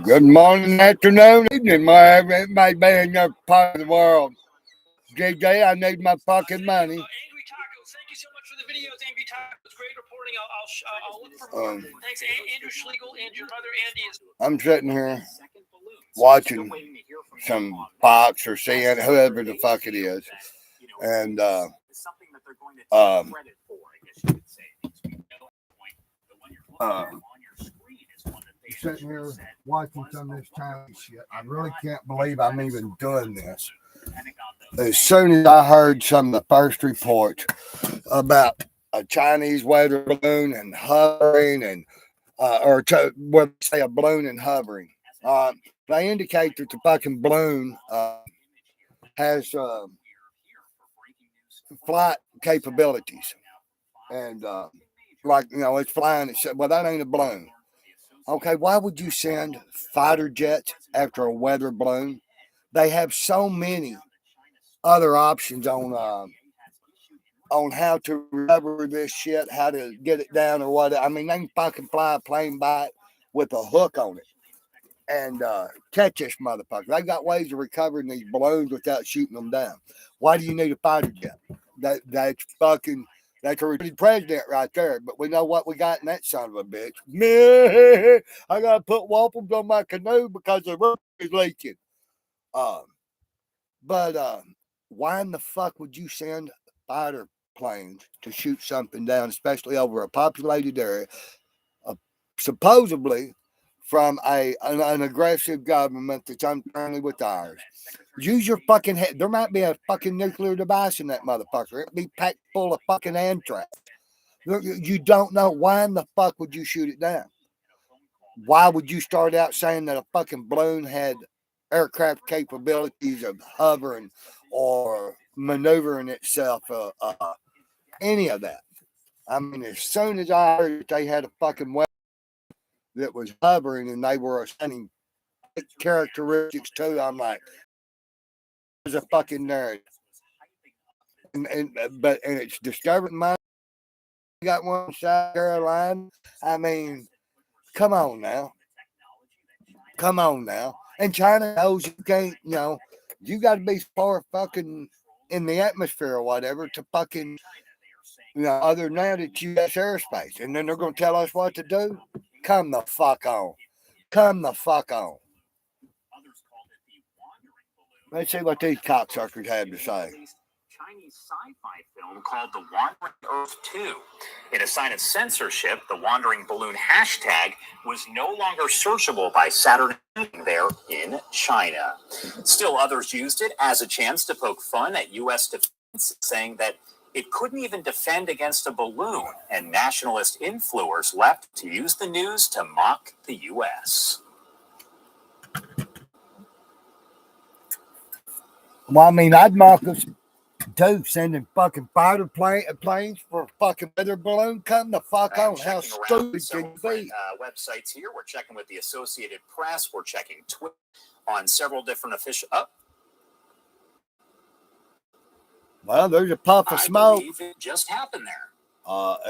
Good morning, afternoon, evening, wherever it may be in your part of the world. JJ, I need my fucking money. Angry Tacos, thank you so much for the videos, Angry Tacos. Great reporting. I'll look for more. Thanks, Andrew Schlegel, and your brother Andy is. I'm sitting here watching some Fox or CNN, whoever the fuck it is, and sitting here watching some of this Chinese shit. I really can't believe I'm even doing this. As soon as I heard some of the first reports about a Chinese weather balloon and hovering, and what they say, a balloon and hovering, they indicate that the fucking balloon has flight capabilities, and it's flying. It said, well, that ain't a balloon. Okay, why would you send fighter jets after a weather balloon? They have so many other options on how to recover this shit, how to get it down or what. I mean, they can fucking fly a plane by it with a hook on it and catch this motherfucker. They got ways of recovering these balloons without shooting them down. Why do you need a fighter jet? That's a retarded president right there. But we know what we got in that son of a bitch. I got to put waffles on my canoe because the roof is leaking. But why in the fuck would you send fighter planes to shoot something down, especially over a populated area, supposedly from an aggressive government that's unfriendly with ours? Use your fucking head. There might be a fucking nuclear device in that motherfucker. It'd be packed full of fucking anthrax. You don't know. Why in the fuck would you shoot it down? Why would you start out saying that a fucking balloon had aircraft capabilities of hovering or maneuvering itself, any of that? I mean, as soon as I heard that they had a fucking weapon that was hovering and they were assigning characteristics to, I'm like, there's a fucking narrative. And it's discovered in my got one in South Carolina. I mean, come on now. And China knows you can't, you got to be far fucking in the atmosphere or whatever to fucking, other than that, it's U.S. airspace. And then they're going to tell us what to do? Come the fuck on. Let's see what these cocksuckers have to say. Chinese sci-fi film called The Wandering Earth 2. In a sign of censorship, the wandering balloon hashtag was no longer searchable by Saturday there in China. Still, others used it as a chance to poke fun at U.S. defense, saying that it couldn't even defend against a balloon, and nationalist influencers left to use the news to mock the U.S. Well, I mean, I'd mock us too, sending fucking fighter planes for a fucking weather balloon. Come the fuck on. How stupid can you be? Websites here. We're checking with the Associated Press. We're checking Twitter on several different official. Well, there's a puff of smoke. I believe it just happened there.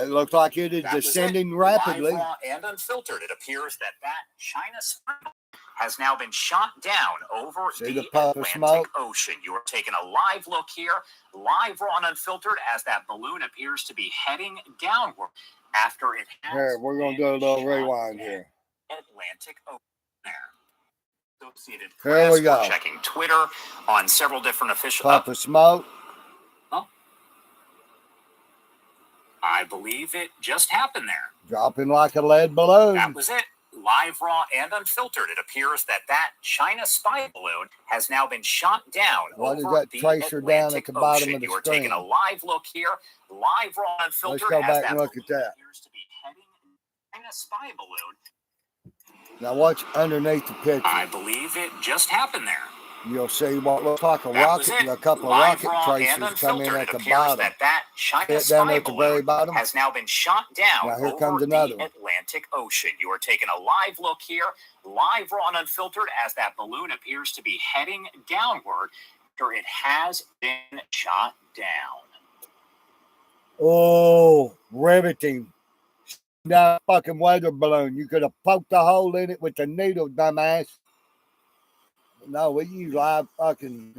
It looks like it is descending rapidly. Live, raw, and unfiltered. It appears that China spy has now been shot down over the Atlantic Ocean. You are taking a live look here, live, raw, and unfiltered, as that balloon appears to be heading downward after it has. Here, we're going to do a little rewind here. Atlantic Ocean there. Associated Press. Here we go. We're checking Twitter on several different official. Puff of smoke. I believe it just happened there. Dropping like a lead balloon. That was it. Live, raw, and unfiltered. It appears that China spy balloon has now been shot down over the Atlantic down at the bottom Ocean. of the You are screen. taking a live look here. Live, raw, and unfiltered. Let's go back and look at that. Appears to be heading China spy balloon. Now watch underneath the picture. I believe it just happened there. You'll see what looks like a rocket, a couple of rocket traces come in at the bottom. That China down at the very bottom has now been shot down now here over comes another the Atlantic Ocean. You are taking a live look here, live, raw, and unfiltered, as that balloon appears to be heading downward after it has been shot down. Oh, riveting. Down fucking weather balloon. You could have poked a hole in it with a needle, dumbass. No, we use live fucking,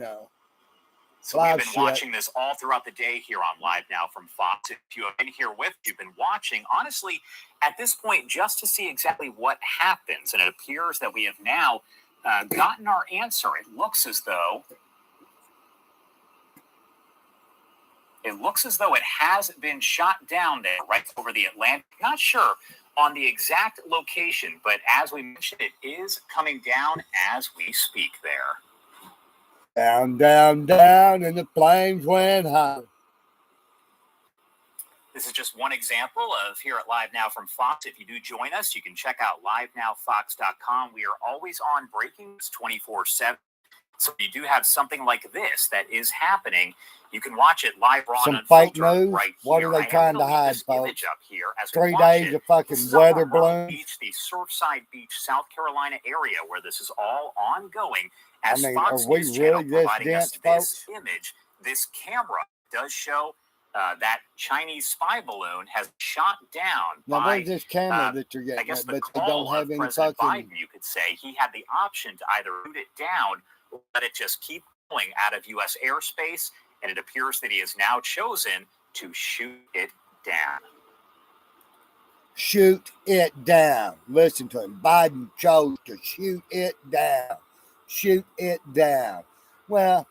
So we've live been shit. watching this all throughout the day here on Live Now from Fox. If you have been here with, you've been watching, honestly, at this point, just to see exactly what happens. And it appears that we have now gotten our answer. It looks as though it has been shot down there, right over the Atlantic. Not sure on the exact location, but as we mentioned, it is coming down as we speak there. Down, down, down, and the flames went high. This is just one example of here at Live Now from Fox. If you do join us, you can check out livenowfox.com. We are always on breaking news 24/7. So if you do have something like this that is happening, you can watch it live raw Some and fake unfiltered news? right here. What are they trying to hide, folks? Image up here as 3 we watch days it. of fucking This is weather over Myrtle balloons. Beach, the Surfside Beach, South Carolina area where this is all ongoing. I As mean, Fox are we News really Channel this providing us dense, this folks? image, this camera does show that Chinese spy balloon has shot down Now, by, where's this camera that you're I getting guess, at, the but they call don't have of any President fucking... Biden, you could say. He had the option to either shoot it down or let it just keep going out of U.S. airspace, and it appears that he has now chosen to shoot it down. Shoot it down. Listen to him. Biden chose to shoot it down. Shoot it down. Well,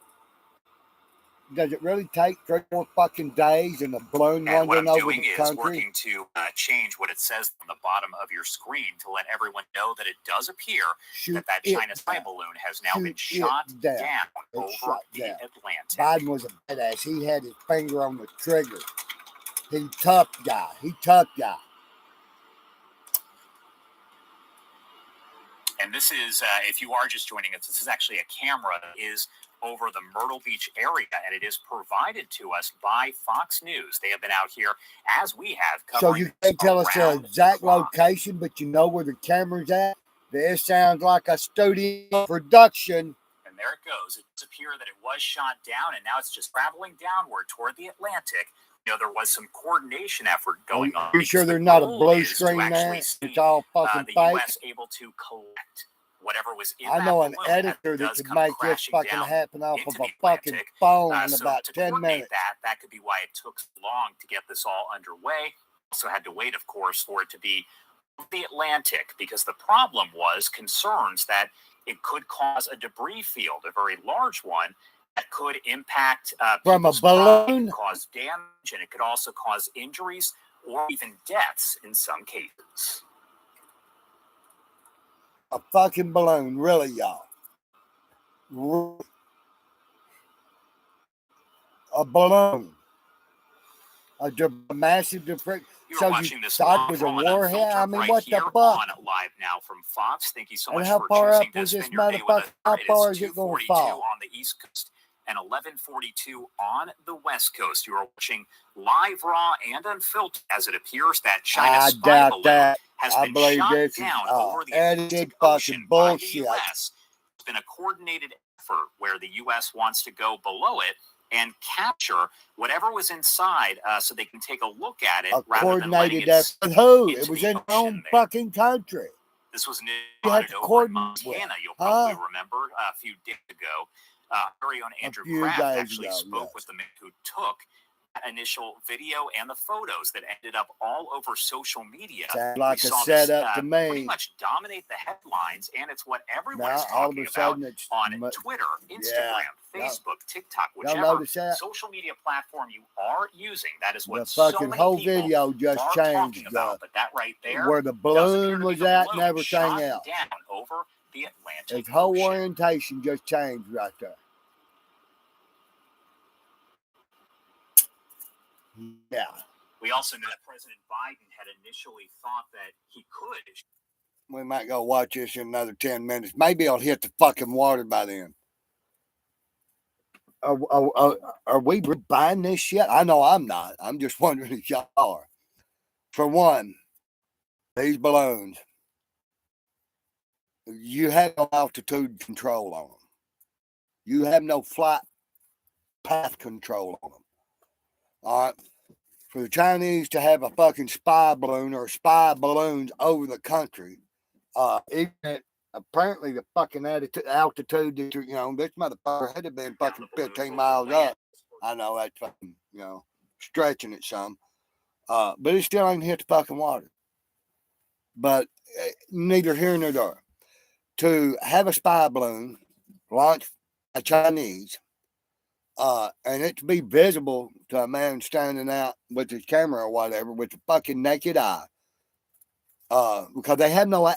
does it really take 3 or 4 fucking days and the balloon And what wandering I'm over doing the is country? working to change what it says on the bottom of your screen to let everyone know that it does appear Shoot that it China spy down. balloon has now been Shoot shot it down. down It's over shot the down. Atlantic. Biden was a badass. He had his finger on the trigger. He tough guy. He tough guy. And this is, if you are just joining us, this is actually a camera that is over the Myrtle Beach area, and it is provided to us by Fox News. They have been out here, as we have, So covering you can't tell us the around the exact clock. location, but you know where the camera's at? This sounds like a studio production. And there it goes. It does appear that it was shot down, and now it's just traveling downward toward the Atlantic. You know, there was some coordination effort going on. Are you sure because there's the not a goal blue is to screen actually there? see, It's all fucking the fake. U.S. able to collect whatever was in I that know an balloon as it editor that does could come make this crashing fucking down happen off into of the a fucking Atlantic. phone in So about to 10 coordinate minutes. that could be why it took so long to get this all underway. Also had to wait, of course, for it to be the Atlantic, because the problem was concerns that it could cause a debris field, a very large one, that could impact From a people's property, balloon? cause damage, and it could also cause injuries or even deaths in some cases. A fucking balloon, really, y'all. A balloon. A massive debris. You're So watching you this thought it was a live, raw, and warhead? I unfiltered mean, right what here the fuck? on Live Now from Fox. Thank you so And much how for far choosing up to was this spend your day with us. motherfucker? How far It is is it going to 2:42 fall? on the East Coast and 11:42 on the West Coast. You are watching live, raw, and unfiltered as it appears that China's I spy doubt balloon that. has I been believe shot this is down over the edited Atlantic fucking Ocean by the bullshit. U.S. It's been a coordinated effort where the U.S. wants to go below it and capture whatever was inside so they can take a look at it A rather than letting coordinated it effort. With who? into It was the in their own ocean there. fucking country. This was You had spotted to over in coordinate with, Montana, you'll probably huh? remember, a few days ago. Very own Andrew few Kraft days actually ago, spoke yes. with the man who took that initial video and the photos that ended up all over social media. Sounds like We a saw this setup to pretty me. much dominate the headlines, and it's what everyone Now, is all of talking a about sudden, it's... on Twitter, Instagram, Yeah. Facebook, TikTok, Y'all whichever notice that? social media platform you are using. That is what The so fucking many whole people video just are changed. talking about. But that right there Where the does appear balloon to be was the at and balloon everything shot else. down over the Atlantic Its whole Ocean. orientation just changed right there. Yeah. We also know that President Biden had initially thought that he could. We might go watch this in another 10 minutes. Maybe I'll hit the fucking water by then. Are we buying this shit? I know I'm not. I'm just wondering if y'all are. For one, these balloons, you have no altitude control on them. You have no flight path control on them. All right. for the Chinese to have a fucking spy balloon or spy balloons over the country, even at apparently the fucking altitude that, you know, this motherfucker had to been fucking 15 miles up. I know that's fucking, you know, stretching it some. But it still ain't hit the fucking water. But neither here nor there. To have a spy balloon launched by Chinese, and it to be visible to a man standing out with his camera or whatever with the fucking naked eye, because they have no,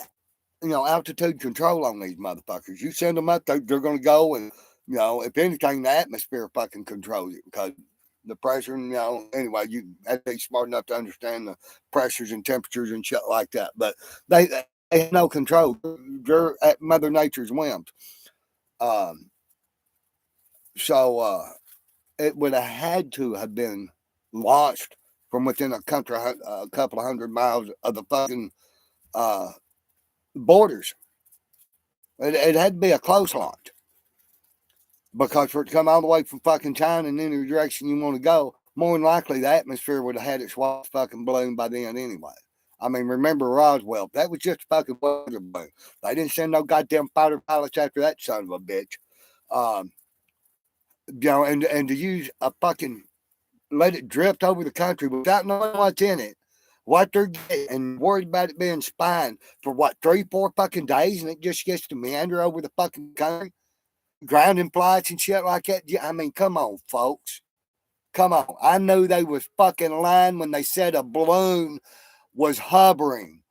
you know, altitude control on these motherfuckers. You send them up, they're going to go, and, you know, if anything, the atmosphere fucking controls it because the pressure, and, you know, anyway, you have to be smart enough to understand the pressures and temperatures and shit like that. But they have no control. They're at Mother Nature's whims. So it would have had to have been launched from within a couple of 100 miles of the fucking borders. It had to be a close launch. Because for it to come all the way from fucking China in any direction you want to go, more than likely the atmosphere would have had its fucking balloon by then anyway. I mean, remember Roswell? That was just a fucking weather balloon. They didn't send no goddamn fighter pilots after that son of a bitch. You know, and to use a fucking, let it drift over the country without knowing what's in it, what they're getting, and worried about it being spying for what, 3-4 fucking days, and it just gets to meander over the fucking country, grounding flights and shit like that. I mean, come on, folks. Come on. I knew they was fucking lying when they said a balloon was hovering,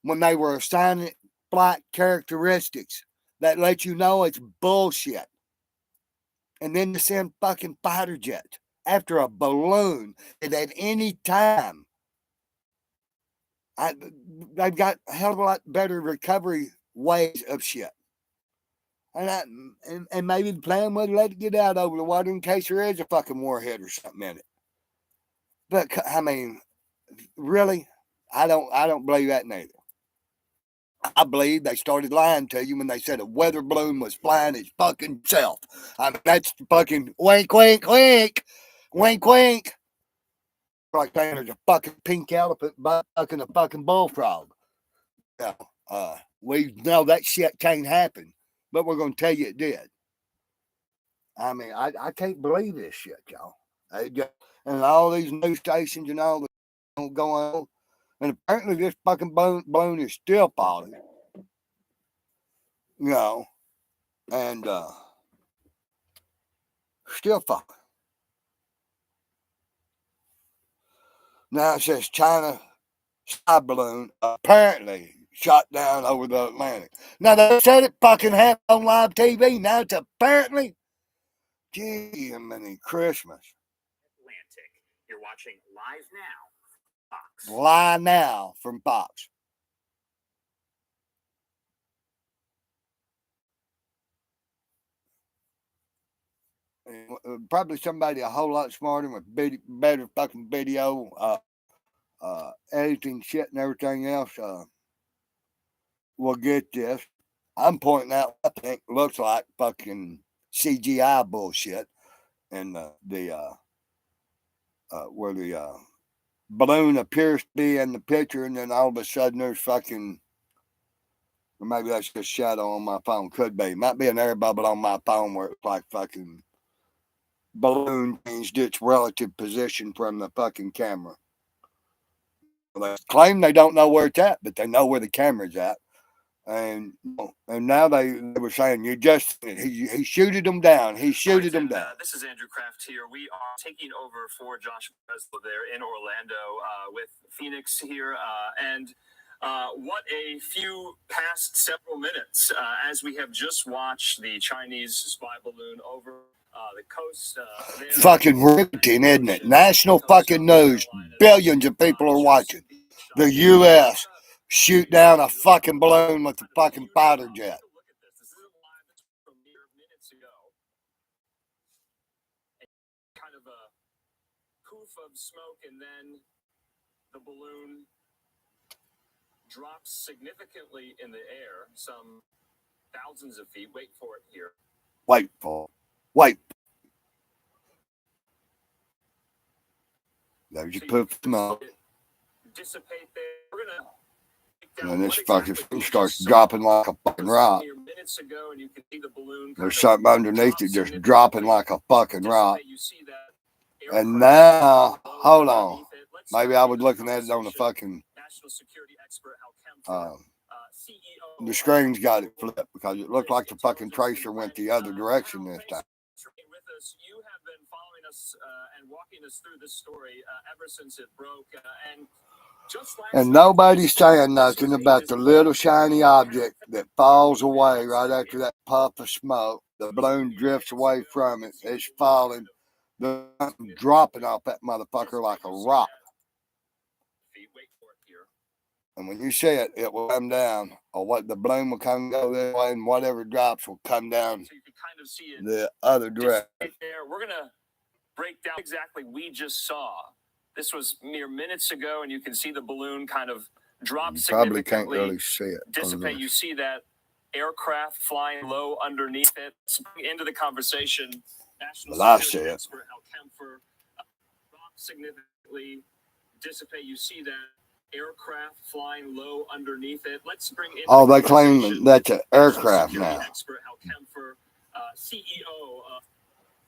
when they were assigning it flight characteristics that let you know it's bullshit. And then to send fucking fighter jets after a balloon that at any time, they've got a hell of a lot better recovery ways of shit. And maybe the plan was to let it get out over the water in case there is a fucking warhead or something in it. But I mean, really, I don't believe that neither. I believe they started lying to you when they said a weather balloon was flying its fucking self. I mean, that's fucking wink, wink, wink, wink, wink. Like saying there's a fucking pink elephant fucking a fucking bullfrog. Yeah, we know that shit can't happen, but we're going to tell you it did. I mean, I can't believe this shit, y'all. And all these news stations and all the going on. And apparently this fucking balloon is still falling. You know, and still falling. Now it says China spy balloon apparently shot down over the Atlantic. Now they said it fucking happened on live TV. Now it's apparently, gee, many Christmas. Atlantic. You're watching Live Now, Fox. Live Now from Fox. Probably somebody a whole lot smarter with better fucking video, editing shit and everything else will get this. I'm pointing out what I think looks like fucking CGI bullshit, and where the balloon appears to be in the picture, and then all of a sudden there's fucking, or maybe that's just shadow on my phone. Could be, might be an air bubble on my phone where it's like fucking balloon changed its relative position from the fucking camera. They claim they don't know where it's at, but they know where the camera's at. And now they were saying he shooted them down. He shooted them down. This is Andrew Kraft here. We are taking over for Josh Breslow there in Orlando with Phoenix here. And what a few past several minutes as we have just watched the Chinese spy balloon over the coast. Fucking riveting, isn't it? National fucking news. Billions of people are watching. The U.S. shoot down a fucking balloon with a fucking fighter jet. Kind of a poof of smoke, and then the balloon drops significantly in the air, some thousands of feet. Wait for it here. Wait for it. Wait. There's your poof smoke. Dissipate there. We're gonna. And then this fucking thing starts dropping like a fucking rock. Minutes ago, and you can see the balloon. There's something underneath it just dropping like a fucking rock. And now, hold on. Maybe I was looking at it on the fucking the screen's got it flipped because it looked like the fucking tracer went the other direction this time. You have been following us and walking us through this story ever since it broke. And nobody's saying nothing about the little shiny object that falls away right after that puff of smoke. The balloon drifts away from it. It's falling. They're dropping off that motherfucker like a rock. And when you see it, it will come down. Or what the balloon will come go this way, and whatever drops will come down the other direction. We're going to break down exactly we just saw. This was mere minutes ago, and you can see the balloon kind of drop significantly. Probably can't really see it. Dissipate. You see that aircraft flying low underneath it. Into the conversation. Well, I see it. Drop significantly. Dissipate. You see that aircraft flying low underneath it. Let's bring in. Oh, they claim that's an aircraft now. CEO.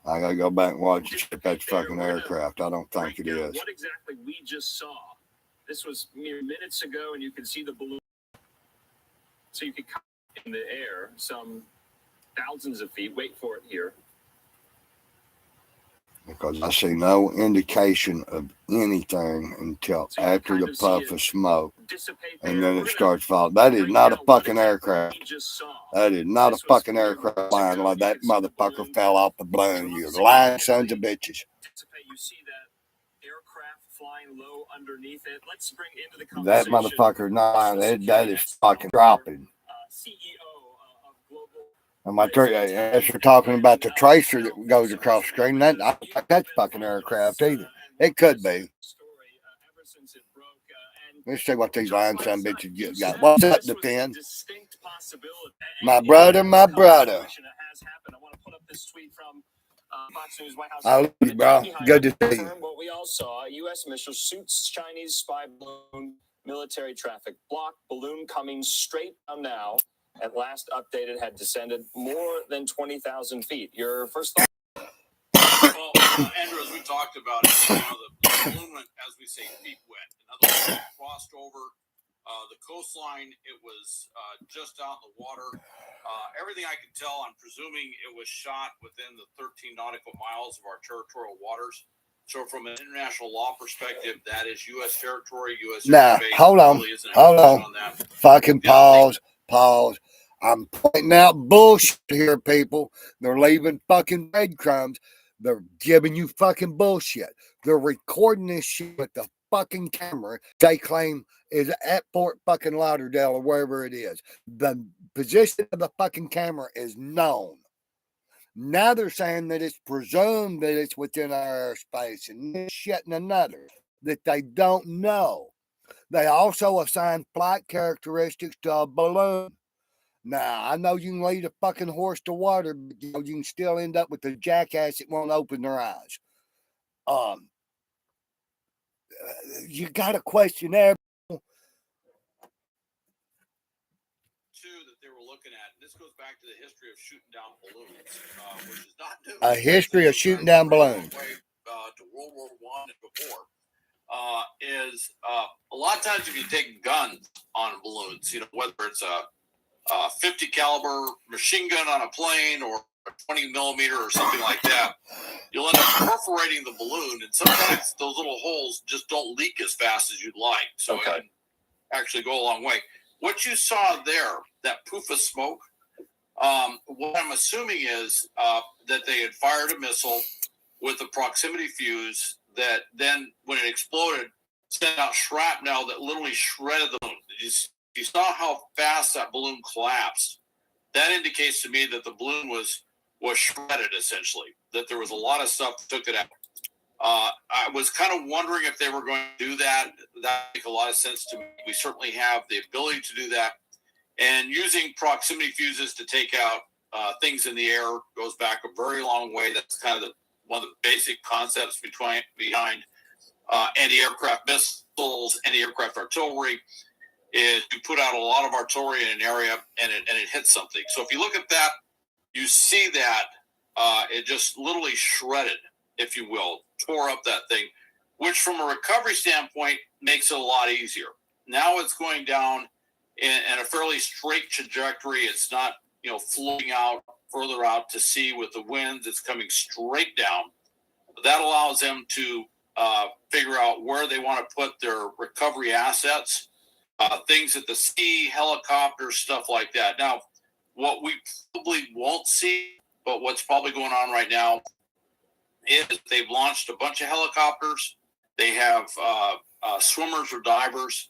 I gotta go back and watch if that's fucking aircraft. I don't think it is. What exactly we just saw. This was mere minutes ago, and you can see the balloon. So you could come in the air some thousands of feet. Wait for it here. Because I see no indication of anything until after the puff of smoke. And then it starts falling. That is not a fucking aircraft. That is not a fucking aircraft flying like that motherfucker fell off the balloon. You lying sons of bitches. You see that aircraft flying low underneath it. Let's bring into the that motherfucker not that is fucking dropping. And as you're talking about the tracer that goes across screen, that I don't think that's fucking aircraft either. It could be. Let's see what these lying son bitches got. What's up, Defend? My brother. I love you, bro. Good to see you. What we all saw, U.S. missile shoots Chinese spy balloon, military traffic blocked, balloon coming straight down now. At last updated, had descended more than 20,000 feet. Your first thought? Well, Andrew, as we talked about it, the balloon went, as we say, feet wet. In other words, it crossed over the coastline. It was just out in the water. Everything I can tell, I'm presuming it was shot within the 13 nautical miles of our territorial waters. So from an international law perspective, that is U.S. territory, U.S. Nah, hold on. Really hold on. Fucking pause. I'm pointing out bullshit here, people. They're leaving fucking breadcrumbs. They're giving you fucking bullshit. They're recording this shit with the fucking camera they claim is at Fort fucking Lauderdale or wherever it is. The position of the fucking camera is known. Now they're saying that it's presumed that it's within our airspace and this shit and another that they don't know. They also assign flight characteristics to a balloon. Now, I know you can lead a fucking horse to water, but you can still end up with a jackass that won't open their eyes. You got to question there. Two that they were looking at, and this goes back to the history of shooting down balloons, which is not new. A history of shooting down balloons. To World War I and before. Is a lot of times if you take guns on balloons, whether it's a 50 caliber machine gun on a plane or a 20 millimeter or something like that, you'll end up perforating the balloon, and sometimes those little holes just don't leak as fast as you'd like. So it can actually go a long way. What you saw there, that poof of smoke, what I'm assuming is that they had fired a missile with a proximity fuse that then, when it exploded, sent out shrapnel that literally shredded the balloon. You saw how fast that balloon collapsed. That indicates to me that the balloon was shredded, essentially, that there was a lot of stuff that took it out. I was kind of wondering if they were going to do that. That makes a lot of sense to me. We certainly have the ability to do that. And using proximity fuses to take out things in the air goes back a very long way. That's kind of one of the basic concepts behind anti-aircraft missiles, anti-aircraft artillery, is you put out a lot of artillery in an area and it hits something. So if you look at that, you see that it just literally shredded, if you will, tore up that thing, which from a recovery standpoint makes it a lot easier. Now it's going down in a fairly straight trajectory. It's not, floating out further out to sea with the winds. It's coming straight down. That allows them to figure out where they want to put their recovery assets, things at the sea, helicopters, stuff like that. Now, what we probably won't see, but what's probably going on right now is they've launched a bunch of helicopters. They have swimmers or divers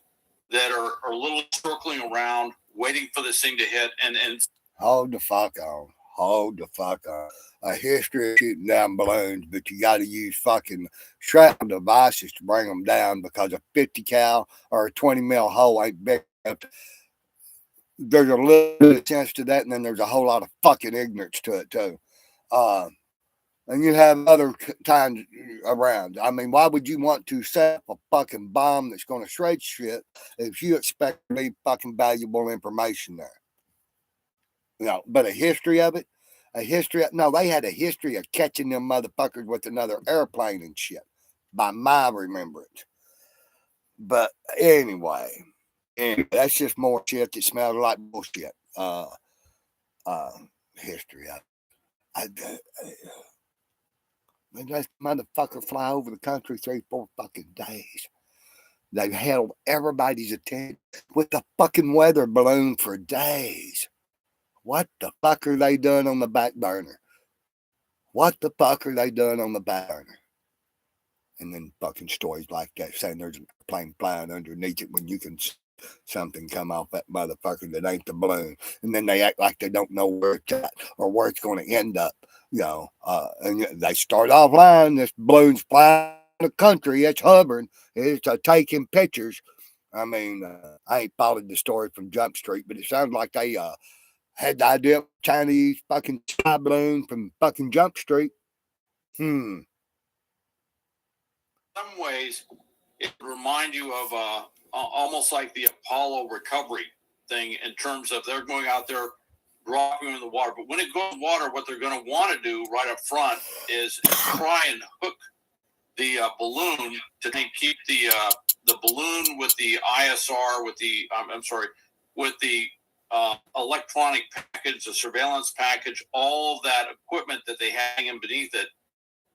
that are literally circling around, waiting for this thing to hit. And hold the fuck on. Hold the fuck on. A history of shooting down balloons, but you got to use fucking shrapnel devices to bring them down because a 50 cal or a 20 mil hole ain't big enough. There's a little bit of sense to that, and then there's a whole lot of fucking ignorance to it too. And you have other times around. I mean, why would you want to set up a fucking bomb that's going to shred shit if you expect to be fucking valuable information there? But a history of it, no, they had a history of catching them motherfuckers with another airplane and shit, by my remembrance. But anyway, that's just more shit that smells like bullshit. History of it. Let motherfucker fly over the country 3-4 fucking days. They've held everybody's attention with the fucking weather balloon for days. What the fuck are they doing on the back burner? What the fuck are they doing on the back burner? And then fucking stories like that saying there's a plane flying underneath it when you can see something come off that motherfucker that ain't the balloon. And then they act like they don't know where it's at or where it's going to end up. And they start off lying. This balloon's flying the country. It's hovering. It's taking pictures. I mean, I ain't followed the story from Jump Street, but it sounds like they had the idea of Chinese fucking sky balloon from fucking Jump Street. In some ways, it remind you of almost like the Apollo recovery thing in terms of they're going out there dropping in the water. But when it goes in water, what they're going to want to do right up front is try and hook the balloon to keep the balloon with the ISR, with the electronic package, the surveillance package, all of that equipment that they hang in beneath it.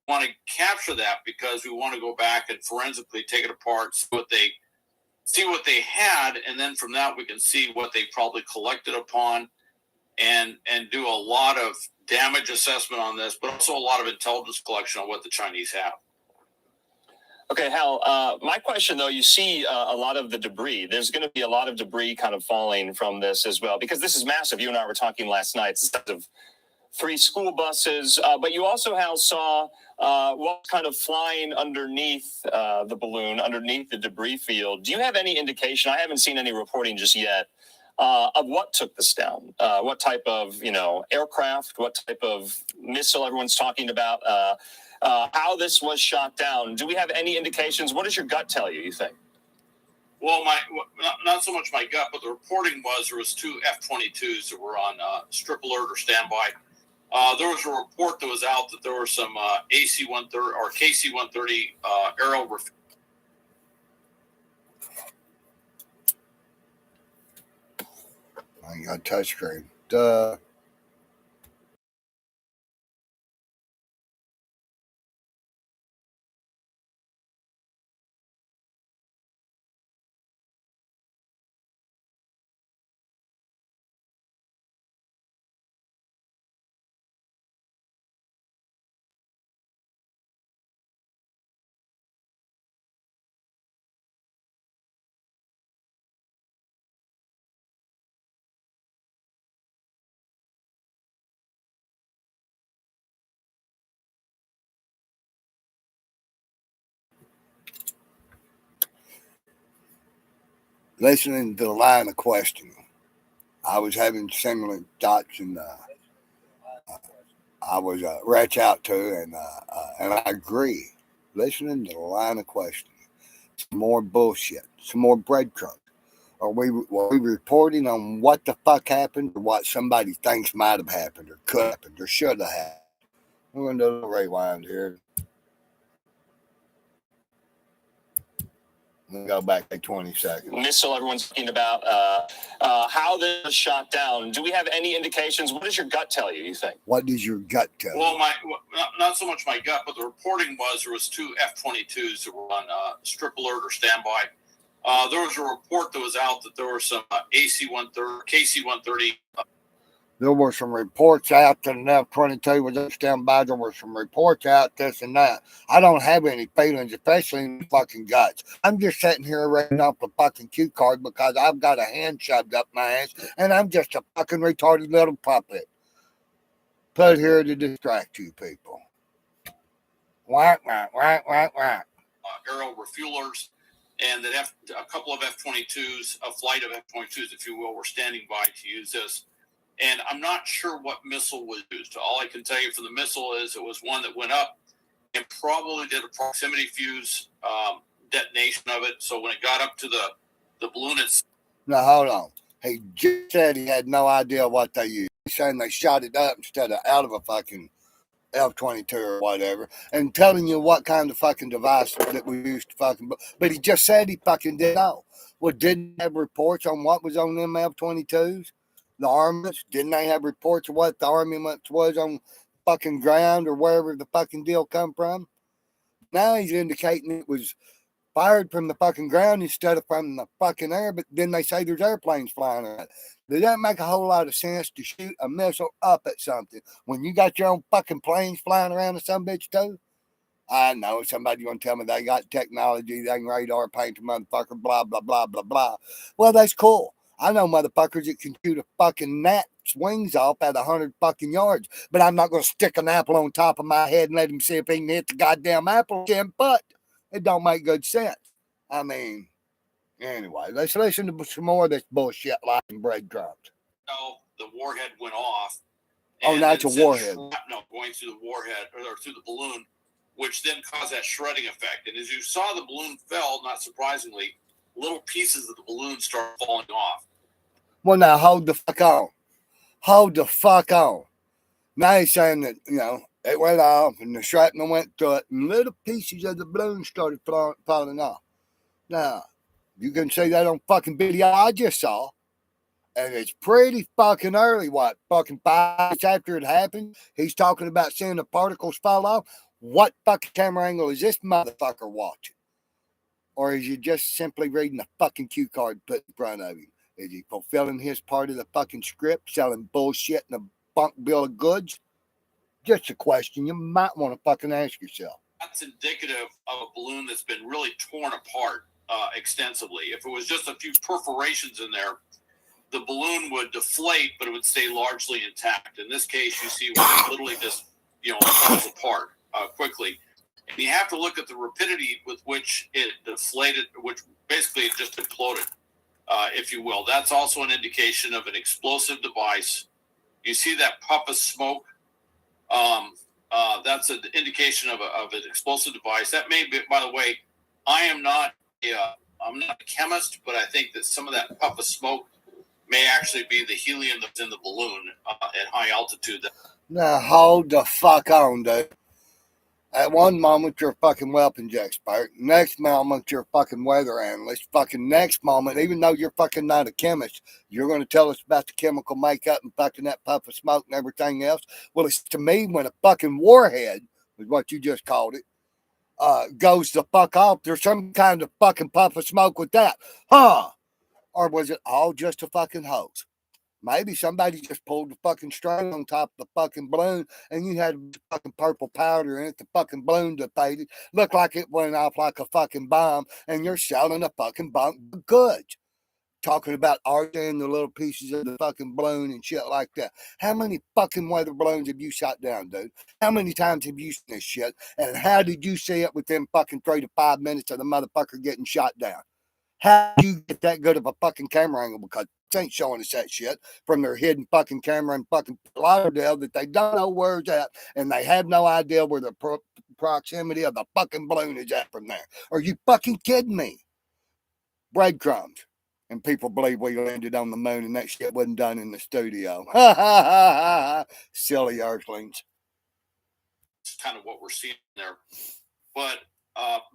Want to capture that because we want to go back and forensically take it apart, see what they had, and then from that we can see what they probably collected upon, and do a lot of damage assessment on this, but also a lot of intelligence collection on what the Chinese have. Okay, Hal, my question, though, you see a lot of the debris. There's going to be a lot of debris kind of falling from this as well, because this is massive. You and I were talking last night. It's of 3 school buses, but you also, Hal, saw what's kind of flying underneath the balloon, underneath the debris field. Do you have any indication? I haven't seen any reporting just yet of what took this down. What type of, aircraft, what type of missile everyone's talking about, how this was shot down. Do we have any indications? What does your gut tell you, you think? Well, not so much my gut, but the reporting was there was 2 F-22s that were on strip alert or standby. There was a report that was out that there were some AC-130 or KC-130 aero. I got touchscreen. Duh. Listening to the line of questioning, I was having similar thoughts, and I was reach out to, and I agree. Listening to the line of questioning. some more bullshit, some more breadcrumbs? Are we reporting on what the fuck happened or what somebody thinks might have happened or could have happened or should have happened? We're going to do a little rewind here. We'll go back to 20 seconds. Missile everyone's talking about how this was shot down. Do we have any indications? What does your gut tell you think? What does your gut tell you? Well, not so much my gut, but the reporting was there was two F-22s that were on strip alert or standby. There was a report that was out that there were some AC-130, KC-130. There were some reports out that an F-22 was up standby. There were some reports out, this and that. I don't have any feelings, especially in the fucking guts. I'm just sitting here reading off the fucking cue card because I've got a hand shoved up my ass and I'm just a fucking retarded little puppet. Put here to distract you people. Whack, whack, whack, whack, whack. Aerial refuelers, and that a couple of F-22s, a flight of F-22s, if you will, were standing by to use this. And I'm not sure what missile was used. All I can tell you for the missile is it was one that went up and probably did a proximity fuse detonation of it. So when it got up to the balloon, it's... Now, hold on. He just said he had no idea what they used. He's saying they shot it up instead of out of a fucking F-22 or whatever, and telling you what kind of fucking device that we used to fucking... But he just said he fucking didn't know. Well, didn't have reports on what was on them F-22s? The armaments, didn't they have reports of what the armaments was on fucking ground or wherever the fucking deal come from? Now he's indicating it was fired from the fucking ground instead of from the fucking air, but then they say there's airplanes flying around. Does that make a whole lot of sense to shoot a missile up at something when you got your own fucking planes flying around or some bitch too? I know somebody gonna tell me they got technology, they can radar paint a motherfucker, blah, blah, blah, blah, blah. Well, that's cool. I know motherfuckers that can shoot a fucking gnat's wings off at 100 fucking yards, but I'm not going to stick an apple on top of my head and let him see if he can hit the goddamn apple 10 foot. It don't make good sense. I mean, anyway, let's listen to some more of this bullshit like breadcrumbs. No, the warhead went off. Oh, that's a warhead. No, going through the warhead or through the balloon, which then caused that shredding effect. And as you saw, the balloon fell, not surprisingly, little pieces of the balloon started falling off. Well, now hold the fuck on. Hold the fuck on. Now he's saying that, you know, it went off and the shrapnel went through it and little pieces of the balloon started falling off. Now, you can see that on fucking video I just saw. And it's pretty fucking early, what, fucking 5 minutes after it happened? He's talking about seeing the particles fall off. What fucking camera angle is this motherfucker watching? Or is he just simply reading the fucking cue card put in front of him? Is he fulfilling his part of the fucking script, selling bullshit in a bunk bill of goods? Just a question you might want to fucking ask yourself. That's indicative of a balloon that's been really torn apart extensively. If it was just a few perforations in there, the balloon would deflate, but it would stay largely intact. In this case, you see where it literally just, falls apart quickly. And you have to look at the rapidity with which it deflated, which basically it just imploded. If you will. That's also an indication of an explosive device. You see that puff of smoke? That's an indication of an explosive device. That may be, by the way, I'm not a chemist, but I think that some of that puff of smoke may actually be the helium that's in the balloon at high altitude. Now hold the fuck on, dude. At one moment, you're a fucking weapons expert. Next moment, you're a fucking weather analyst. Fucking next moment, even though you're fucking not a chemist, you're going to tell us about the chemical makeup and fucking that puff of smoke and everything else. Well, it's to me when a fucking warhead, is what you just called it, goes the fuck off, there's some kind of fucking puff of smoke with that. Huh? Or was it all just a fucking hose? Maybe somebody just pulled the fucking string on top of the fucking balloon and you had fucking purple powder in it. The fucking balloon deflated. Looked like it went off like a fucking bomb and you're selling a fucking bunk of goods. Talking about arting the little pieces of the fucking balloon and shit like that. How many fucking weather balloons have you shot down, dude? How many times have you seen this shit? And how did you see it within fucking 3 to 5 minutes of the motherfucker getting shot down? How did you get that good of a fucking camera angle? Because ain't showing us that shit from their hidden fucking camera in fucking Lauderdale that they don't know where it's at, and they have no idea where the proximity of the fucking balloon is at from there. Are you fucking kidding me? Breadcrumbs. And people believe we landed on the moon and that shit wasn't done in the studio. Ha ha ha ha. Silly earthlings. It's kind of what we're seeing there. But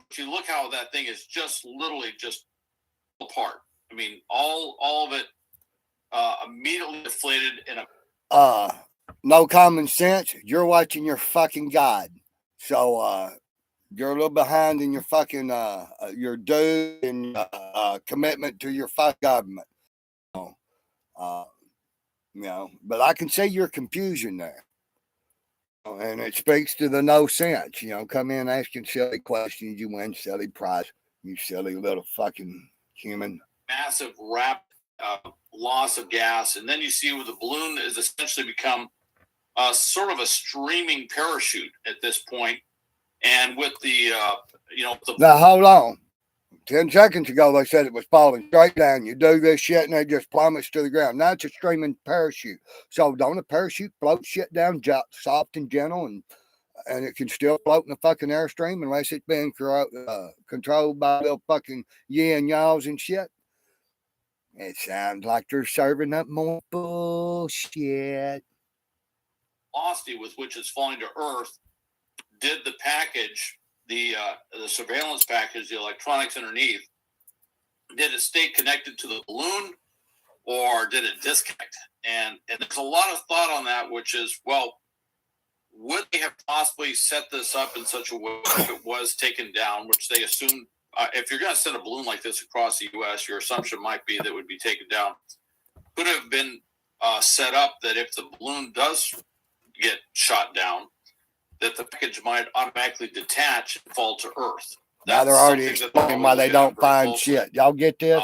if you look how that thing is just literally just apart. I mean, all of it immediately deflated in a. No common sense. You're watching your fucking God. So you're a little behind in your fucking your due and commitment to your fuck government. You know, but I can see your confusion there. And it speaks to the no sense. You know, come in asking silly questions, you win silly prize. You silly little fucking human. Massive rapid loss of gas, and then you see where the balloon has essentially become sort of a streaming parachute at this point. And with the now hold on. 10 seconds ago, they said it was falling straight down. You do this shit and it just plummets to the ground. Now it's a streaming parachute. So don't a parachute float shit down soft and gentle, and it can still float in the fucking airstream unless it's being controlled by little fucking yin yaws and shit? It sounds like they're serving up more bullshit. Velocity with which it's falling to Earth did the package, the surveillance package, the electronics underneath, did it stay connected to the balloon or did it disconnect? And there's a lot of thought on that, which is, well, would they have possibly set this up in such a way if it was taken down, which they assume, if you're going to send a balloon like this across the U.S., your assumption might be that it would be taken down. Could have been set up that if the balloon does get shot down, that the package might automatically detach and fall to Earth. Now they're already explaining why they don't find shit. Y'all get this?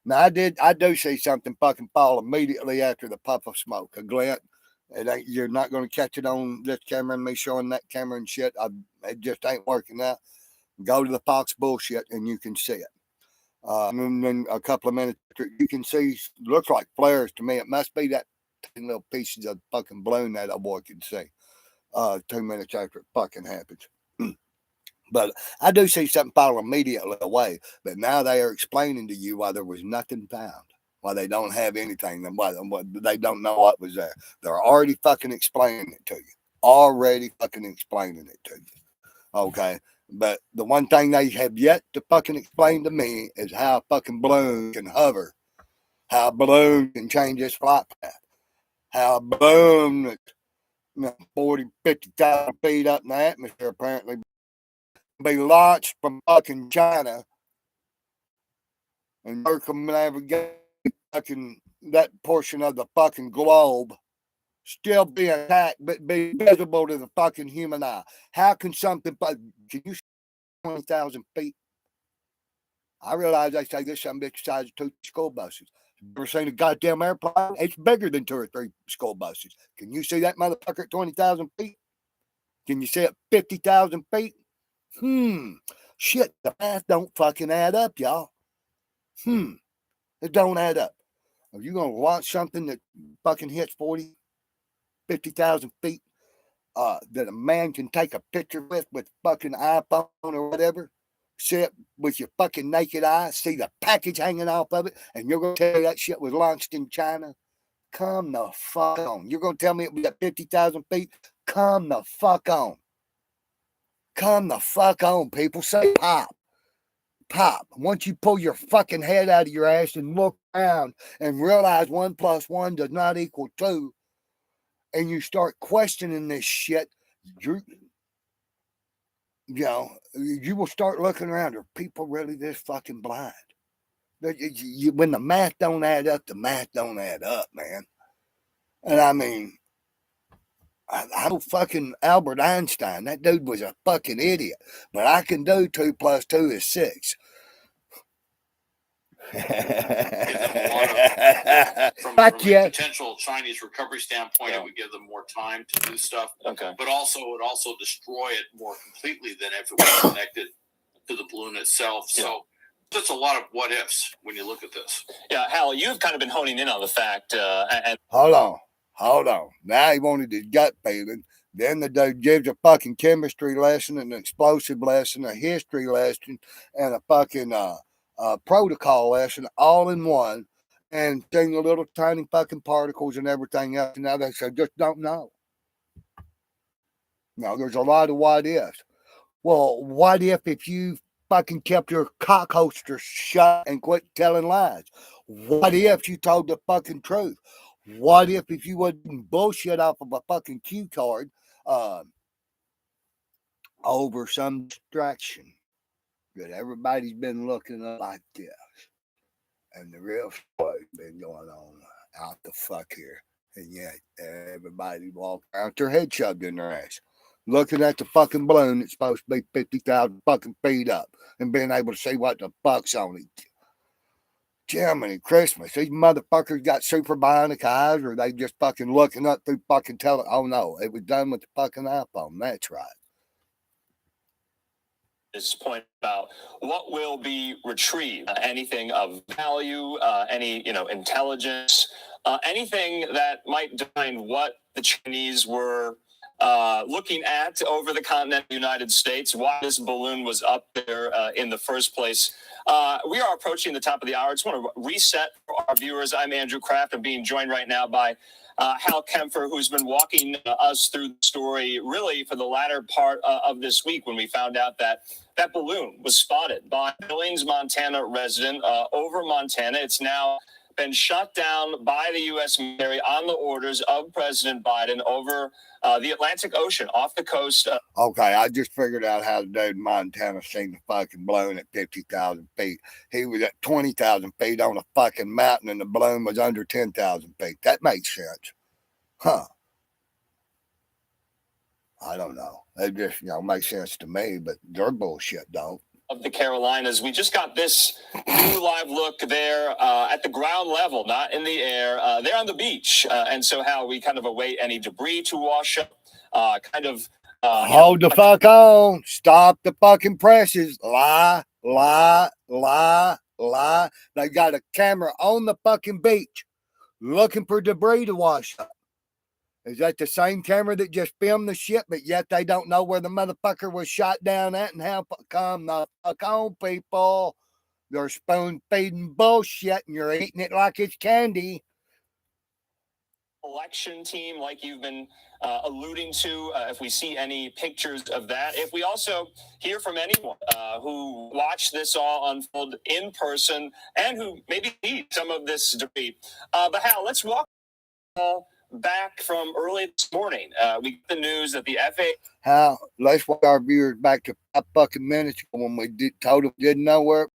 Now I do see something fucking fall immediately after the puff of smoke, a glint. You're not going to catch it on this camera and me showing that camera and shit. It just ain't working out. Go to the Fox bullshit and you can see it. And then a couple of minutes after, you can see, looks like flares to me. It must be that little pieces of fucking balloon that a boy can see. 2 minutes after it fucking happens. But I do see something fall immediately away. But now they are explaining to you why there was nothing found. Why they don't have anything. And why they don't know what was there. They're already fucking explaining it to you. Already fucking explaining it to you. Okay. But the one thing they have yet to fucking explain to me is how a fucking balloon can hover. How a balloon can change its flight path. How a balloon 40, 50,000 feet up in the atmosphere apparently be launched from fucking China and circumnavigate fucking that portion of the fucking globe, still be intact but be visible to the fucking human eye. How can something, can you see 20,000 feet? I realize they say this some bitch the size of 2 school buses. You ever seen a goddamn airplane? It's bigger than 2 or 3 school buses. Can you see that motherfucker at 20,000 feet? Can you see it 50,000 feet? Shit, the math don't fucking add up, y'all. It don't add up. Are you going to launch something that fucking hits 40, 50,000 feet that a man can take a picture with fucking iPhone or whatever? See it with your fucking naked eye, see the package hanging off of it, and you're going to tell me that shit was launched in China? Come the fuck on. You're going to tell me it was at 50,000 feet? Come the fuck on. Come the fuck on, people. Say pop. Pop. Once you pull your fucking head out of your ass and look around and realize 1 + 1 does not equal 2, and you start questioning this shit, you will start looking around. Are people really this fucking blind? When the math don't add up, the math don't add up, man. And I mean, I know fucking Albert Einstein. That dude was a fucking idiot. But I can do 2 + 2 is 6. From a potential Chinese recovery standpoint, it would give them more time to do stuff. Okay. But also, it would also destroy it more completely than if it was connected to the balloon itself. So just a lot of what ifs when you look at this. Yeah, Hal, you've kind of been honing in on the fact. And Hold on. Now he wanted his gut feeling. Then the dude gives a fucking chemistry lesson, an explosive lesson, a history lesson, and a fucking protocol lesson all in one, and seeing the little tiny fucking particles and everything else. And now they say, just don't know. Now, there's a lot of what ifs. Well, what if you fucking kept your cock holster shut and quit telling lies? What if you told the fucking truth? What if you wouldn't bullshit off of a fucking cue card over some distraction that everybody's been looking at like this? And the real story's been going on out the fuck here. And yet everybody walking out their head shoved in their ass, looking at the fucking balloon that's supposed to be 50,000 fucking feet up and being able to see what the fuck's on it. Jiminy Christmas. These motherfuckers got super bionic eyes, or they just fucking looking up through fucking oh no, it was done with the fucking iPhone. That's right. this point about what will be retrieved, anything of value, any intelligence, anything that might define what the Chinese were looking at over the continent of the United States, why this balloon was up there in the first place. We are approaching the top of the hour. I just want to reset for our viewers. I'm Andrew Kraft. I'm being joined right now by Hal Kempfer, who's been walking us through the story really for the latter part of this week when we found out that that balloon was spotted by a Billings, Montana resident over Montana. It's now been shut down by the U.S. military on the orders of President Biden over the Atlantic Ocean off the coast. Okay, I just figured out how the dude in Montana seen the fucking balloon at 50,000 feet. He was at 20,000 feet on a fucking mountain and the balloon was under 10,000 feet. That makes sense. Huh. I don't know. It just, makes sense to me, but their bullshit don't. Of the Carolinas. We just got this new live look there at the ground level, not in the air. They're on the beach. And so how we kind of await any debris to wash up, hold the fuck on. Stop the fucking presses. Lie. They got a camera on the fucking beach looking for debris to wash up. Is that the same camera that just filmed the shit, but yet they don't know where the motherfucker was shot down at and how come the fuck on, people? They're spoon feeding bullshit and you're eating it like it's candy. Election team, like you've been alluding to, if we see any pictures of that. If we also hear from anyone who watched this all unfold in person and who maybe need some of this debate. But Hal, let's walk back from early this morning. We got the news that the FAA. How? Let's walk our viewers back to 5 fucking minutes when we told them we didn't know where.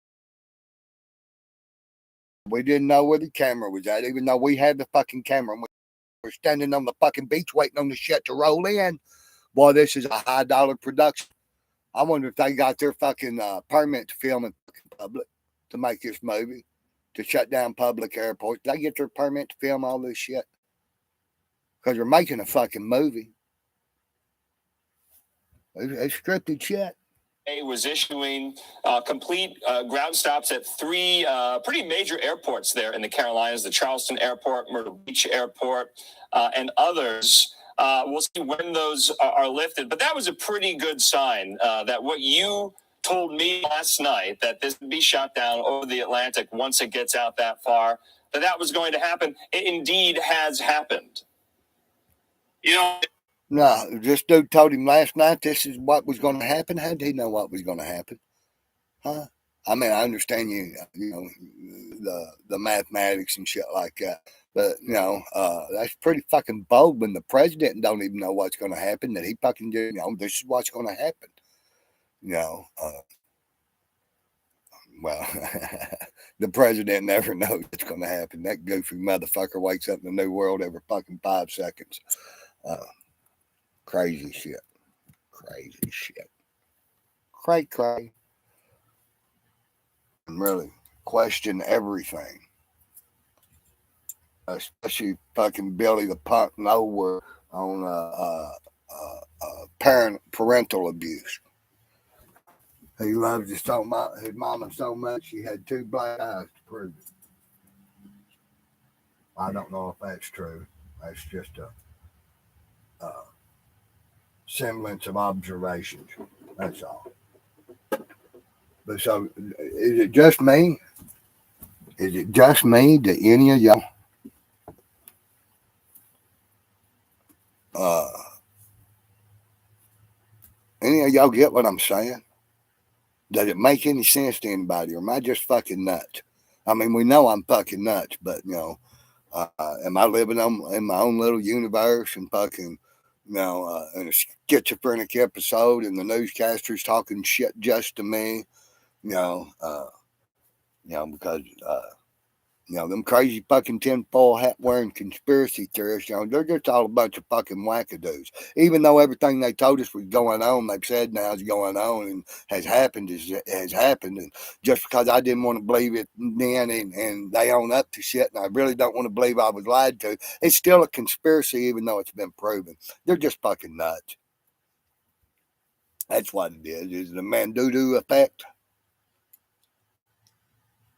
We didn't know where the camera was at, even though we had the fucking camera. We were standing on the fucking beach waiting on the shit to roll in. Boy, this is a high dollar production. I wonder if they got their fucking permit to film in public to make this movie, to shut down public airports. Did they get their permit to film all this shit? Because they're making a fucking movie. It's scripted shit. Was issuing complete ground stops at 3 pretty major airports there in the Carolinas, the Charleston Airport, Myrtle Beach Airport, and others. We'll see when those are lifted. But that was a pretty good sign that what you told me last night, that this would be shut down over the Atlantic once it gets out that far, that was going to happen. It indeed has happened. No, this dude told him last night this is what was going to happen. How did he know what was going to happen? Huh? I mean, I understand the mathematics and shit like that. But, that's pretty fucking bold when the president don't even know what's going to happen, that he fucking do, this is what's going to happen. Well, the president never knows what's going to happen. That goofy motherfucker wakes up in the new world every fucking 5 seconds. Crazy shit. Cray. And really question everything. Especially fucking Billy the Punk nowhere on parental abuse. He loves his mama so much she had 2 black eyes to prove it. I don't know if that's true. That's just a semblance of observations. That's all. But so, is it just me? Is it just me? Do any of y'all uh, get what I'm saying? Does it make any sense to anybody, or am I just fucking nuts? I mean, we know I'm fucking nuts, but am I living in my own little universe and fucking, in a schizophrenic episode, and the newscasters talking shit just to me, because them crazy fucking tinfoil hat wearing conspiracy theorists, they're just all a bunch of fucking wackadoos. Even though everything they told us was going on, they've said now is going on and has happened, has happened. And just because I didn't want to believe it then and they own up to shit, and I really don't want to believe I was lied to, it's still a conspiracy, even though it's been proven. They're just fucking nuts. That's what it is. Is the Mandudu effect?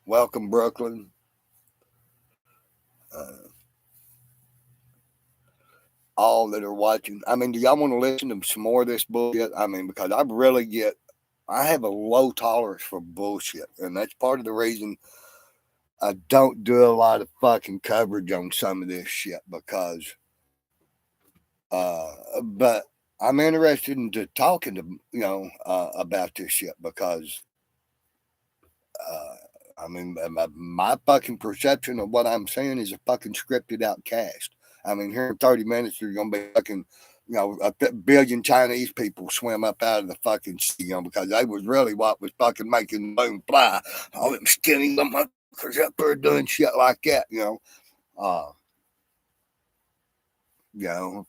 Welcome, Brooklyn. All that are watching. I mean, do y'all want to listen to some more of this bullshit? I mean, because I have a low tolerance for bullshit, and that's part of the reason I don't do a lot of fucking coverage on some of this shit, because but I'm interested in talking to about this shit, because I mean, my fucking perception of what I'm saying is a fucking scripted out cast. I mean, here in 30 minutes, there's going to be fucking, a billion Chinese people swim up out of the fucking sea, because they was really what was fucking making the moon fly. All them skinny motherfuckers up there doing shit like that,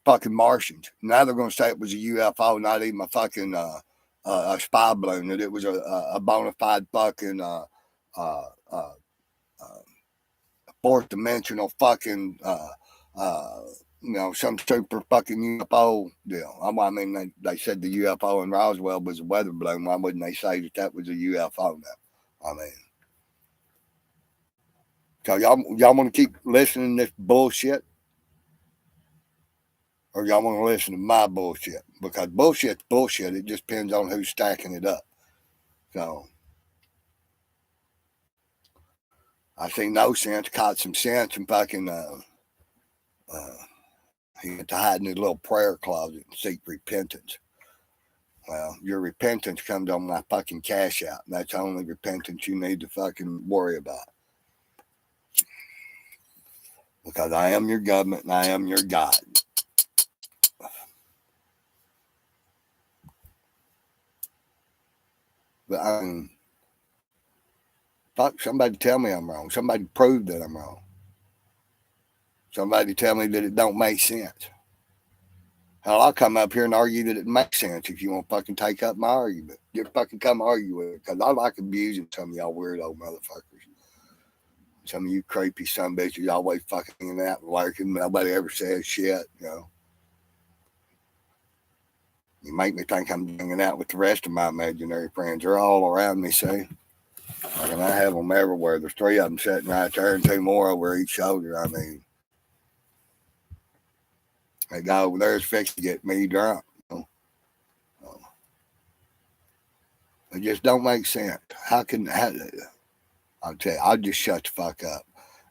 fucking Martians. Now they're going to say it was a UFO, not even a fucking a spy balloon, that it was a bona fide fucking fourth dimensional fucking some super fucking UFO deal. I mean, they said the UFO in Roswell was a weather balloon. Why wouldn't they say that was a UFO now? I mean, so y'all want to keep listening to this bullshit, or y'all want to listen to my bullshit? Because bullshit's bullshit. It just depends on who's stacking it up. So I see no sense, caught some sense, and fucking he had to hide in his little prayer closet and seek repentance. Well, your repentance comes on my fucking cash out, and that's the only repentance you need to fucking worry about. Because I am your government and I am your God. But I mean, fuck, somebody tell me I'm wrong. Somebody prove that I'm wrong. Somebody tell me that it don't make sense. Hell, I'll come up here and argue that it makes sense if you want to fucking take up my argument. Just fucking come argue with it, because I like abusing some of y'all weirdo motherfuckers. Some of you creepy son bitches always fucking hanging out and lurking. Nobody ever says shit, You make me think I'm hanging out with the rest of my imaginary friends. They're all around me, see? And I have them everywhere. There's 3 of them sitting right there and 2 more over each shoulder. I mean, that guy over there is fixing to get me drunk. It just don't make sense. I'll tell you, I'll just shut the fuck up,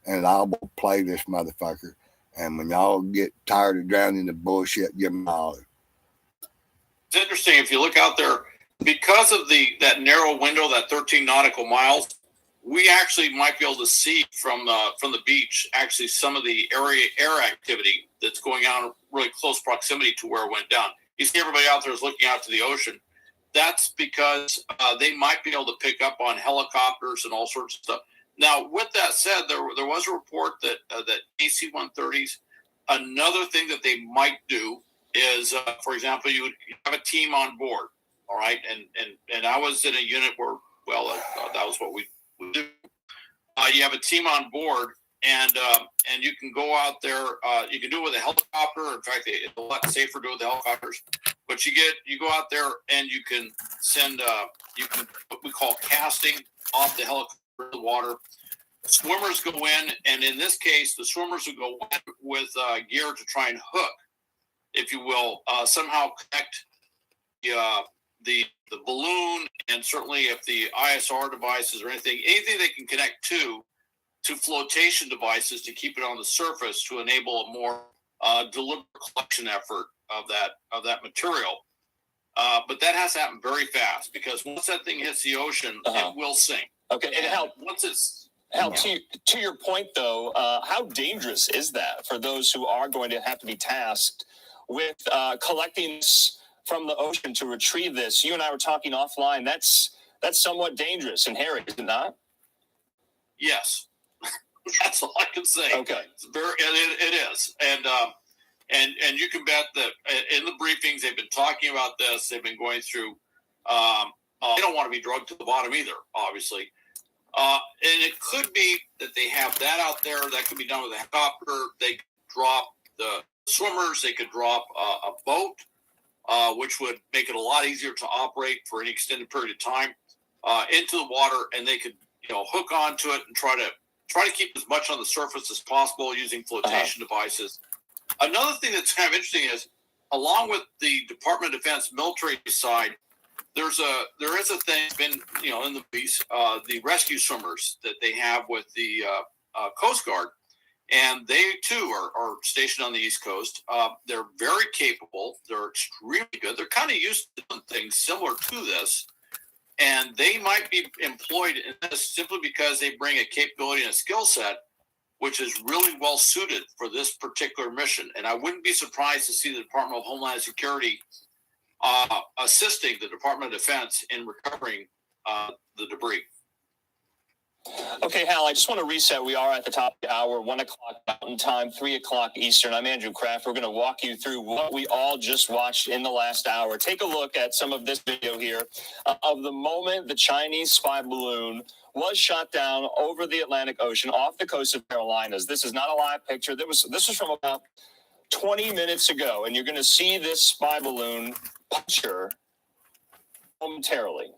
and I will play this motherfucker. And when y'all get tired of drowning in the bullshit, give me a holler. It's interesting if you look out there, because of that narrow window, that 13 nautical miles, we actually might be able to see from the beach actually some of the air activity that's going on in really close proximity to where it went down. You see everybody out there is looking out to the ocean. That's because they might be able to pick up on helicopters and all sorts of stuff. Now, with that said, there was a report that AC-130s, another thing that they might do is, for example, you have a team on board, all right? And I was in a unit where, that was what we would do. You have a team on board, and you can go out there. You can do it with a helicopter. In fact, it's a lot safer to do it with helicopters. But you go out there and you can send you can what we call casting off the helicopter in the water. Swimmers go in, and in this case, the swimmers will go in with gear to try and hook, if you will, somehow connect the balloon, and certainly if the ISR devices or anything they can connect to flotation devices to keep it on the surface to enable a more deliberate collection effort of that material. But that has to happen very fast, because once that thing hits the ocean, it will sink. Okay, and Hal, to your point, though, how dangerous is that for those who are going to have to be tasked with collecting this from the ocean to retrieve this? You and I were talking offline. That's somewhat dangerous and hairy, is it not? Yes, that's all I can say. Okay, it is, and you can bet that in the briefings they've been talking about this. They've been going through. They don't want to be drugged to the bottom either, obviously. And it could be that they have that out there. That could be done with a helicopter. They could drop the swimmers. They could drop a boat, which would make it a lot easier to operate for any extended period of time into the water, and they could hook onto it and try to keep as much on the surface as possible using flotation devices. Another thing that's kind of interesting is, along with the Department of Defense military side, there is a thing been in the piece, the rescue swimmers that they have with the Coast Guard, and they too are stationed on the East Coast. They're very capable. They're extremely good. They're kind of used to doing things similar to this, and they might be employed in this simply because they bring a capability and a skill set which is really well suited for this particular mission. And I wouldn't be surprised to see the Department of Homeland Security assisting the Department of Defense in recovering the debris. Okay, Hal, I just want to reset. We are at the top of the hour, 1 o'clock Mountain Time, 3 o'clock Eastern. I'm Andrew Kraft. We're going to walk you through what we all just watched in the last hour. Take a look at some of this video here of the moment the Chinese spy balloon was shot down over the Atlantic Ocean off the coast of Carolinas. This is not a live picture. This was from about 20 minutes ago, and you're going to see this spy balloon picture momentarily.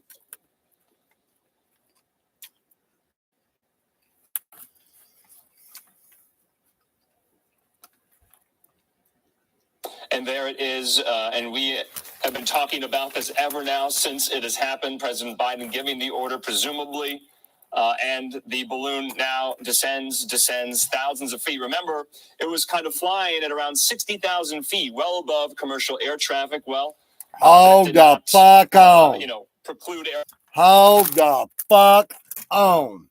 And there it is, and we have been talking about this ever now since it has happened. President Biden giving the order, presumably, and the balloon now descends thousands of feet. Remember, it was kind of flying at around 60,000 feet, well above commercial air traffic. Well, hold the fuck on. Preclude air. Hold the fuck on.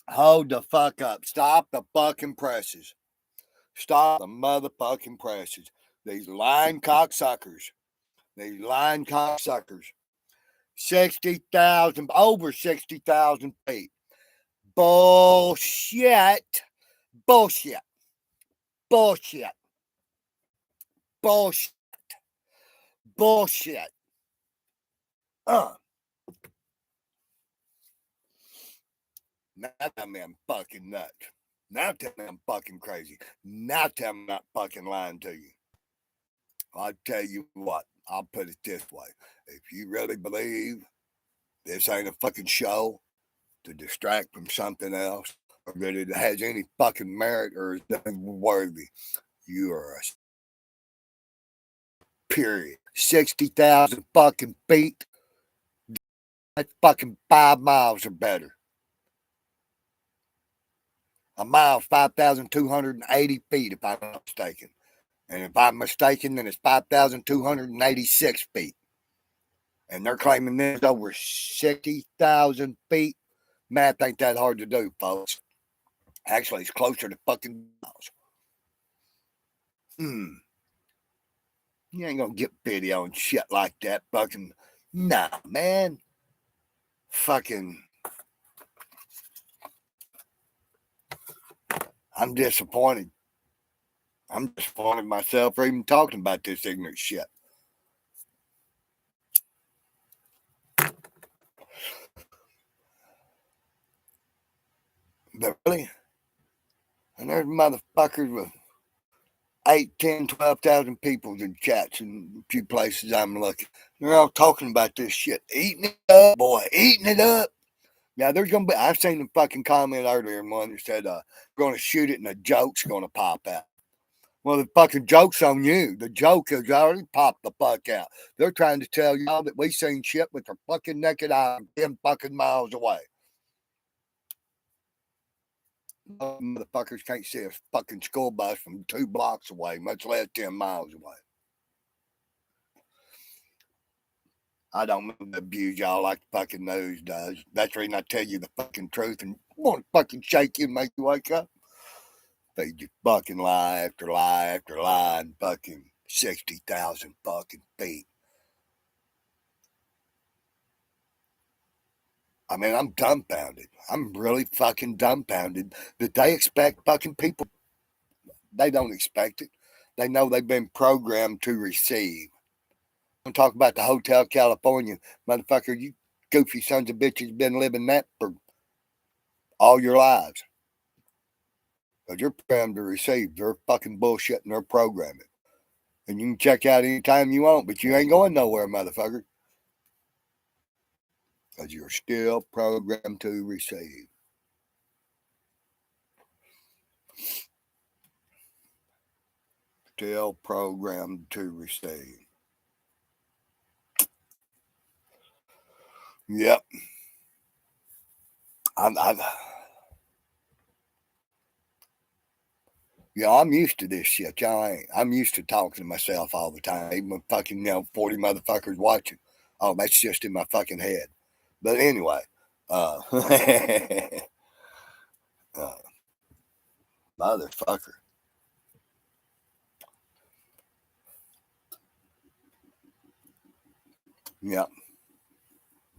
Hold the fuck up. Stop the fucking presses. Stop the motherfucking presses. These lying cocksuckers. 60,000, over 60,000 feet. Bullshit. Bullshit. Bullshit. Bullshit. Bullshit. Now tell me I'm fucking nuts. Now tell me I'm fucking crazy. Now tell me I'm not fucking lying to you. I'll tell you what. I'll put it this way. If you really believe this ain't a fucking show to distract from something else, or that it has any fucking merit or is worthy, you are a period. 60,000 fucking feet. That's fucking 5 miles or better. A mile is 5,280 feet, if I'm not mistaken. And if I'm mistaken, then it's 5,286 feet. And they're claiming this over 60,000 feet. Math ain't that hard to do, folks. Actually, it's closer to fucking miles. You ain't gonna get video and shit like that. Fucking, nah, man. Fucking, I'm disappointed. I'm disappointed myself for even talking about this ignorant shit. But really, and there's motherfuckers with 8, 10, 12,000 people in chats in a few places I'm looking. They're all talking about this shit. Eating it up, boy. Eating it up. Now, there's going to be, I've seen them fucking comment earlier in one that said, we're going to shoot it and a joke's going to pop out. Well, the fucking joke's on you. The joke has already popped the fuck out. They're trying to tell y'all that we seen shit with our fucking naked eye 10 fucking miles away. Motherfuckers can't see a fucking school bus from 2 blocks away, much less 10 miles away. I don't mean to abuse y'all like the fucking news does. That's the reason I tell you the fucking truth and want to fucking shake you and make you wake up. Feed you fucking lie after lie after lie and fucking 60,000 fucking feet. I mean, I'm dumbfounded. I'm really fucking dumbfounded that they expect fucking people. They don't expect it. They know they've been programmed to receive. I'm talking about the Hotel California. Motherfucker, you goofy sons of bitches been living that for all your lives. Because you're programmed to receive. They're fucking bullshit and they're programming. And you can check out anytime you want, but you ain't going nowhere, motherfucker. Because you're still programmed to receive. Still programmed to receive. Yep. I'm used to this shit. Y'all ain't. I'm used to talking to myself all the time. Even when fucking, 40 motherfuckers watching. Oh, that's just in my fucking head. But anyway, motherfucker. Yep.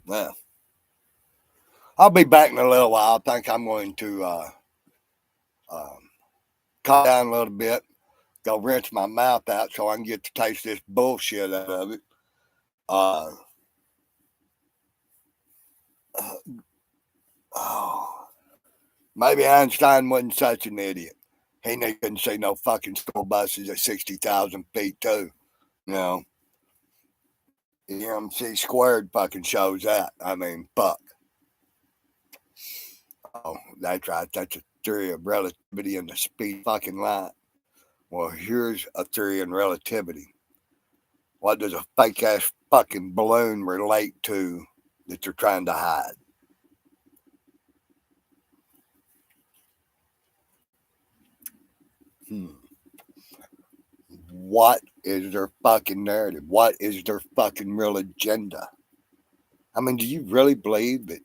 Well, I'll be back in a little while. I think I'm going to calm down a little bit. Go rinse my mouth out so I can get to taste this bullshit out of it. Maybe Einstein wasn't such an idiot. He couldn't see no fucking school buses at 60,000 feet too. EMC squared fucking shows that. I mean, fuck. Oh, that's right. That's a theory of relativity and the speed fucking light. Well, here's a theory in relativity. What does a fake ass fucking balloon relate to that they're trying to hide? What is their fucking narrative? What is their fucking real agenda? I mean, do you really believe that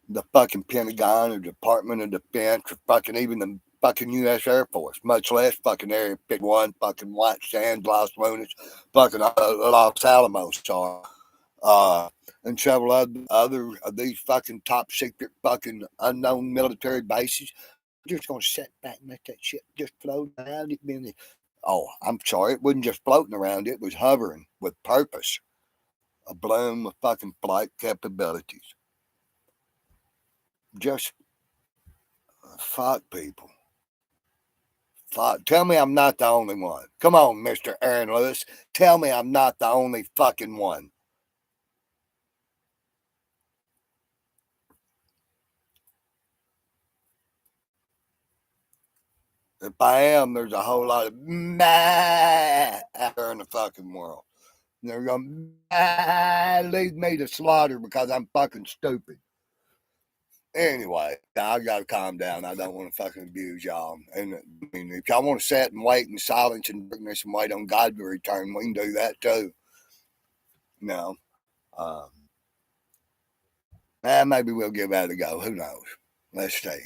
the fucking Pentagon or Department of Defense or fucking even the fucking U.S. Air Force, much less fucking Area 51, fucking White Sands, Los Lunas, fucking Los Alamos and several other of these fucking top secret fucking unknown military bases, just going to sit back and let that shit just float around it. Oh, I'm sorry, it wasn't just floating around, it was hovering with purpose. A balloon with fucking flight capabilities. Just fuck people. Fuck. Tell me I'm not the only one. Come on, Mr. Aaron Lewis. Tell me I'm not the only fucking one. If I am, there's a whole lot of meh out there in the fucking world. And they're going to lead me to slaughter because I'm fucking stupid. Anyway, I gotta calm down. I don't want to fucking abuse y'all. And I mean, if y'all want to sit and wait in silence and darkness and wait on God to return, we can do that too. Maybe we'll give that a go. Who knows? Let's see.